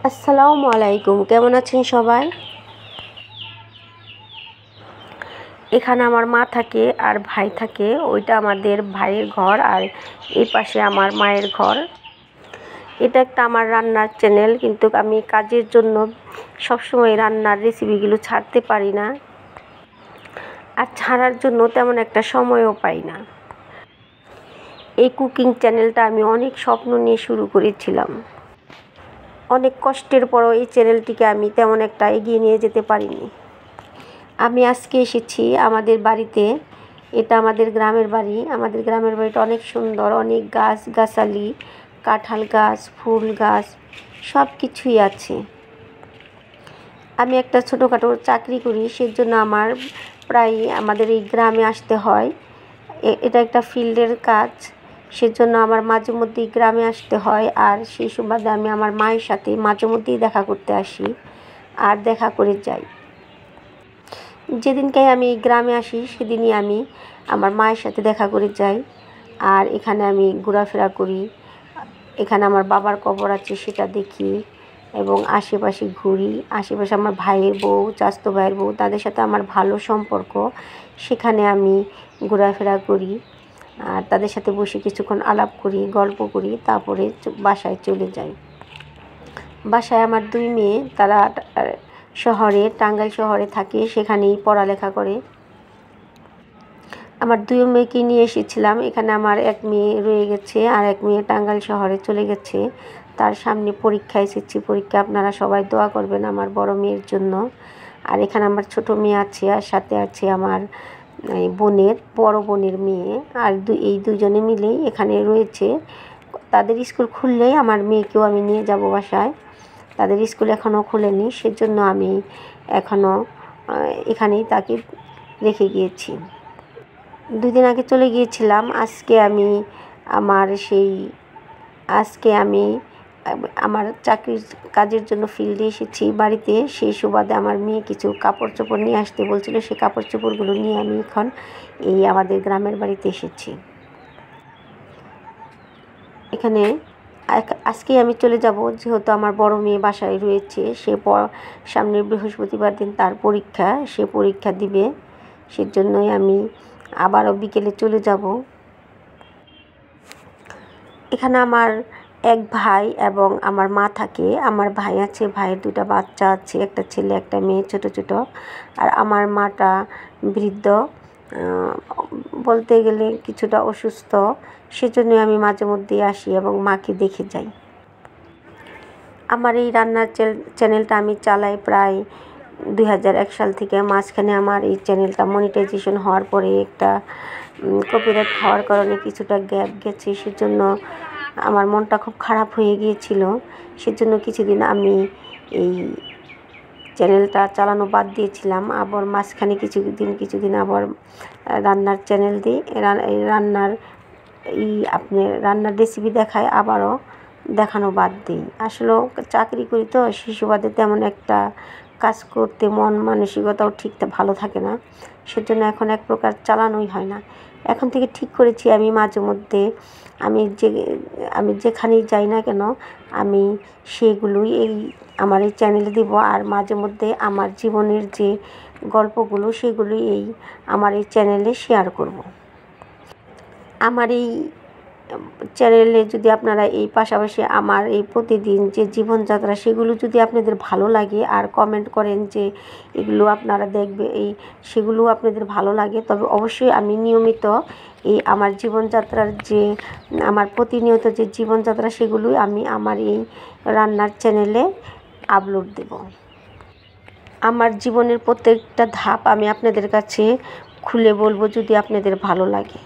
আসসালামু আলাইকুম, কেমন আছেন সবাই? এখানে আমার মা থাকে আর ভাই থাকে। ওইটা আমাদের ভাইয়ের ঘর আর এই পাশে আমার মায়ের ঘর। এটা একটা আমার রান্নার চ্যানেল, কিন্তু আমি কাজের জন্য সবসময় রান্নার রেসিপিগুলো ছাড়তে পারি না, আর ছাড়ার জন্য তেমন একটা সময়ও পাই না। এই কুকিং চ্যানেলটা আমি অনেক স্বপ্ন নিয়ে শুরু করেছিলাম। অনেক কষ্টের পরও এই চ্যানেলটিকে আমি তেমন একটা এগিয়ে নিয়ে যেতে পারিনি। আমি আজকে এসেছি আমাদের বাড়িতে। এটা আমাদের গ্রামের বাড়ি। আমাদের গ্রামের বাড়িটা অনেক সুন্দর, অনেক গাছগাছালি, কাঁঠাল গাছ, ফুল গাছ, সব কিছুই আছে। আমি একটা ছোটোখাটো চাকরি করি, সেজন্য আমার প্রায় আমাদের এই গ্রামে আসতে হয়। এটা একটা ফিল্ডের কাজ, সেজন্য আমার মাঝে মধ্যেই গ্রামে আসতে হয়। আর সেই সুবাদে আমি আমার মায়ের সাথে মাঝে মধ্যেই দেখা করতে আসি আর দেখা করে যাই। যেদিনকে আমি গ্রামে আসি সেদিনই আমি আমার মায়ের সাথে দেখা করে যাই, আর এখানে আমি ঘোরাফেরা করি। এখানে আমার বাবার কবর আছে, সেটা দেখি এবং আশেপাশে ঘুরি। আশেপাশে আমার ভাইয়ের বউ, চাচাতো ভাইয়ের বউ, তাদের সাথে আমার ভালো সম্পর্ক। সেখানে আমি ঘোরাফেরা করি আর তাদের সাথে বসে কিছুক্ষণ আলাপ করি, গল্প করি, তারপরে বাসায় চলে যাই। বাসায় আমার 2 মেয়ে, তারা টাঙ্গাইল শহরে থাকে, সেখানেই পড়ালেখা করে। আমার 2 মেয়েকে নিয়ে এসেছিলাম। এখানে আমার 1 মেয়ে রয়ে গেছে আর 1 মেয়ে টাঙ্গাইল শহরে চলে গেছে। তার সামনে পরীক্ষা এসেছি, পরীক্ষা আপনারা সবাই দোয়া করবেন আমার বড় মেয়ের জন্য। আর এখানে আমার ছোট মেয়ে আছে, আর সাথে আছে আমার বড় বোনের মেয়ে। আর এই 2 জনে মিলেই এখানে রয়েছে। তাদের স্কুল খুললেই আমার মেয়েকেও আমি নিয়ে যাব বাসায়। তাদের স্কুল এখনও খোলেনি, সেজন্য আমি এখনও এখানেই তাকে রেখে গিয়েছি। 2 দিন আগে চলে গিয়েছিলাম। আজকে আমি আমার চাকরির কাজের জন্য ফিল্ডে এসেছি বাড়িতে। সেই সুবাদে আমার মেয়ে কিছু কাপড় চোপড় নিয়ে আসতে বলছিল, সেই কাপড় চোপড়গুলো নিয়ে আমি এখন এই আমাদের গ্রামের বাড়িতে এসেছি। এখানে আজকে আমি চলে যাব, যেহেতু আমার বড় মেয়ে বাসায় রয়েছে। সামনের বৃহস্পতিবার দিন তার পরীক্ষা, সে পরীক্ষা দিবে। সেজন্যই আমি আবারও বিকেলে চলে যাব। এখানে আমার 1 ভাই এবং আমার মা থাকে। আমার ভাই আছে, ভাইয়ের 2টা বাচ্চা আছে, একটা ছেলে একটা মেয়ে, ছোট ছোট। আর আমার মাটা বৃদ্ধ, বলতে গেলে কিছুটা অসুস্থ। সেজন্যই আমি মাঝে মধ্যেই আসি এবং মাকে দেখে যাই। আমার এই রান্নার চ্যানেলটা আমি চালাই প্রায় 2001 সাল থেকে। মাঝখানে আমার এই চ্যানেলটা মনিটাইজেশন হওয়ার পরে একটা কপিরাইট হওয়ার কারণে কিছুটা গ্যাপ গেছে। সেজন্য আমার মনটা খুব খারাপ হয়ে গিয়েছিল। সেজন্য কিছুদিন আমি এই চ্যানেলটা চালানো বাদ দিয়েছিলাম। আবার মাঝখানে কিছুদিন আবার রান্নার চ্যানেল দিই, রান্নার রেসিপি দেখায়, আবারও দেখানো বাদ দিই। আসলে চাকরি করি তো, সেই সুবাদে তেমন একটা কাজ করতে মন মানসিকতাও ঠিক ভালো থাকে না। সেজন্য এখন এক প্রকার চালানোই হয় না। এখন থেকে ঠিক করেছি আমি মাঝে মধ্যে আমি যেখানেই যাই না কেন, আমি সেগুলোই আমার এই চ্যানেলে দিব। আর মাঝে মধ্যে আমার জীবনের যে গল্পগুলো, সেগুলোই আমার এই চ্যানেলে শেয়ার করব। আমার এই চ্যানেলে যদি আপনারা এই পাশাপাশি আমার এই প্রতিদিন যে জীবনযাত্রা, সেগুলো যদি আপনাদের ভালো লাগে আর কমেন্ট করেন যে এগুলো আপনারা দেখবে, সেগুলো আপনাদের ভালো লাগে, তবে অবশ্যই আমি নিয়মিত আমার জীবনযাত্রার আমার প্রতিনিয়ত যে জীবনযাত্রা, সেগুলোই আমি আমার এই রান্নার চ্যানেলে আপলোড দেব। আমার জীবনের প্রত্যেকটা ধাপ আমি আপনাদের কাছে খুলে বলবো, যদি আপনাদের ভালো লাগে।